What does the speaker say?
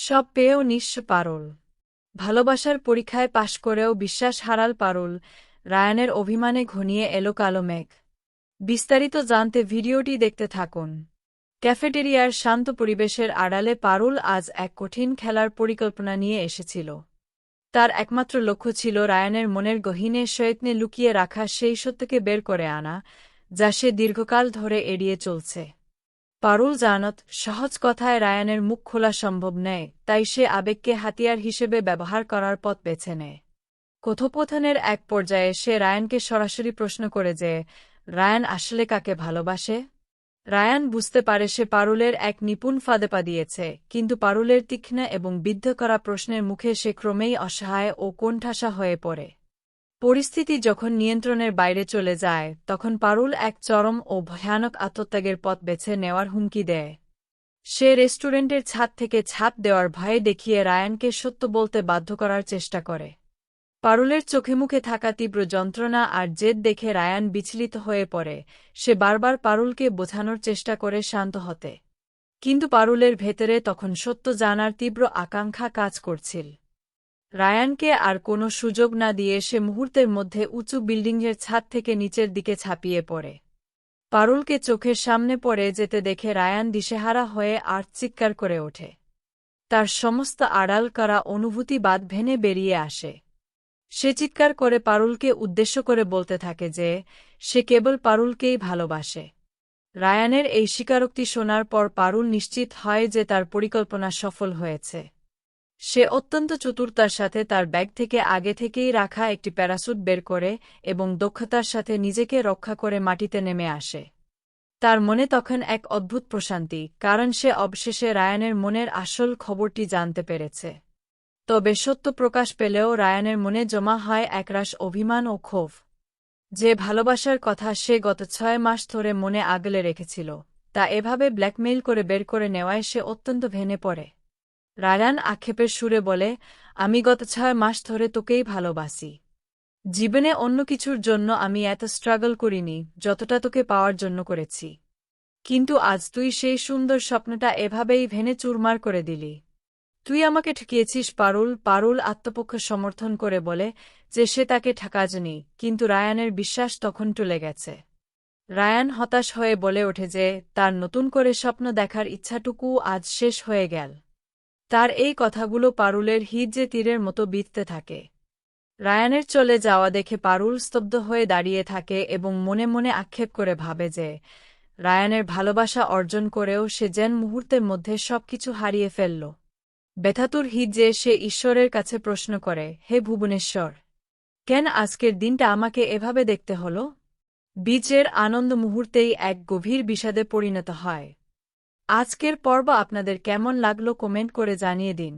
সব পেয়েও নিঃস্ব পারুল। ভালোবাসার পরীক্ষায় পাশ করেও বিশ্বাস হারাল পারুল। রায়ানের অভিমানে ঘনিয়ে এলো কালো মেঘ। বিস্তারিত জানতে ভিডিওটি দেখতে থাকুন। ক্যাফেটেরিয়ার শান্ত পরিবেশের আড়ালে পারুল আজ এক কঠিন খেলার পরিকল্পনা নিয়ে এসেছিল। তার একমাত্র লক্ষ্য ছিল রায়ানের মনের গহীনে সযত্নে লুকিয়ে রাখা সেই সত্যকে বের করে আনা, যা সে দীর্ঘকাল ধরে এড়িয়ে চলছে। পারুল জানত, সহজ কথায় রায়ানের মুখ খোলা সম্ভব নয়, তাই সে আবেগকে হাতিয়ার হিসেবে ব্যবহার করার পথ বেছে নেয়। কথোপকথনের এক পর্যায়ে সে রায়ানকে সরাসরি প্রশ্ন করে যে, রায়ান আসলে কাকে ভালোবাসে? রায়ান বুঝতে পারে সে পারুলের এক নিপুণ ফাঁদে পা দিয়েছে, কিন্তু পারুলের তীক্ষ্ণ এবং বিদ্ধ করা প্রশ্নের মুখে সে ক্রমেই অসহায় ও কোণঠাসা হয়ে পড়ে। পরিস্থিতি যখন নিয়ন্ত্রণের বাইরে চলে যায়, তখন পারুল এক চরম ও ভয়ানক আত্মত্যাগের পথ বেছে নেওয়ার হুমকি দেয়। সে রেস্টুরেন্টের ছাদ থেকে ঝাঁপ দেওয়ার ভয় দেখিয়ে রায়ানকে সত্য বলতে বাধ্য করার চেষ্টা করে। পারুলের চোখে মুখে থাকা তীব্র যন্ত্রণা আর জেদ দেখে রায়ান বিচলিত হয়ে পড়ে। সে বারবার পারুলকে বোঝানোর চেষ্টা করে শান্ত হতে। কিন্তু পারুলের ভেতরে তখন সত্য জানার তীব্র আকাঙ্ক্ষা কাজ করছিল। রায়ানকে আর কোনো সুযোগ না দিয়ে সে মুহূর্তের মধ্যে উঁচু বিল্ডিংয়ের ছাদ থেকে নিচের দিকে ঝাঁপিয়ে পড়ে। পারুলকে চোখের সামনে পড়ে যেতে দেখে রায়ান দিশেহারা হয়ে আর চিৎকার করে ওঠে। তার সমস্ত আড়াল করা অনুভূতি বাদ ভেঙে বেরিয়ে আসে। সে চিৎকার করে পারুলকে উদ্দেশ্য করে বলতে থাকে যে, সে কেবল পারুলকেই ভালোবাসে। রায়ানের এই স্বীকারোক্তি শোনার পর পারুল নিশ্চিত হয় যে তার পরিকল্পনা সফল হয়েছে। সে অত্যন্ত চতুরতার সাথে তার ব্যাগ থেকে আগে থেকেই রাখা একটি প্যারাসুট বের করে এবং দক্ষতার সাথে নিজেকে রক্ষা করে মাটিতে নেমে আসে। তার মনে তখন এক অদ্ভুত প্রশান্তি, কারণ সে অবশেষে রায়ানের মনের আসল খবরটি জানতে পেরেছে। তবে সত্য প্রকাশ পেলেও রায়ানের মনে জমা হয় একরাশ অভিমান ও ক্ষোভ। যে ভালোবাসার কথা সে গত 6 মাস ধরে মনে আগলে রেখেছিল, তা এভাবে ব্ল্যাকমেইল করে বের করে নেওয়ায় সে অত্যন্ত ভেঙে পড়ে। রায়ান আক্ষেপের সুরে বলে, আমি গত 6 মাস ধরে তোকেই ভালোবাসি। জীবনে অন্য কিছুর জন্য আমি এত স্ট্রাগল করিনি যতটা তোকে পাওয়ার জন্য করেছি। কিন্তু আজ তুই সেই সুন্দর স্বপ্নটা এভাবেই ভেঙে চুরমার করে দিলি। তুই আমাকে ঠকিয়েছিস পারুল। পারুল আত্মপক্ষ সমর্থন করে বলে যে সে তাকে ঠকায়নি, কিন্তু রায়ানের বিশ্বাস তখন টলে গেছে। রায়ান হতাশ হয়ে বলে ওঠে যে তার নতুন করে স্বপ্ন দেখার ইচ্ছাটুকু আজ শেষ হয়ে গেল। তার এই কথাগুলো পারুলের হিজ্জে তীরের মতো বিঁধতে থাকে। রায়ানের চলে যাওয়া দেখে পারুল স্তব্ধ হয়ে দাঁড়িয়ে থাকে এবং মনে মনে আক্ষেপ করে ভাবে যে রায়ানের ভালোবাসা অর্জন করেও সে যেন মুহূর্তের মধ্যে সবকিছু হারিয়ে ফেলল। ব্যথাতুর হিজ্জে সে ঈশ্বরের কাছে প্রশ্ন করে, হে ভুবনেশ্বর, কেন আজকের দিনটা আমাকে এভাবে দেখতে হল? বীজের আনন্দ মুহূর্তেই এক গভীর বিষাদে পরিণত হয়। আজকের পর্ব আপনাদের কেমন লাগলো কমেন্ট করে জানিয়ে দিন।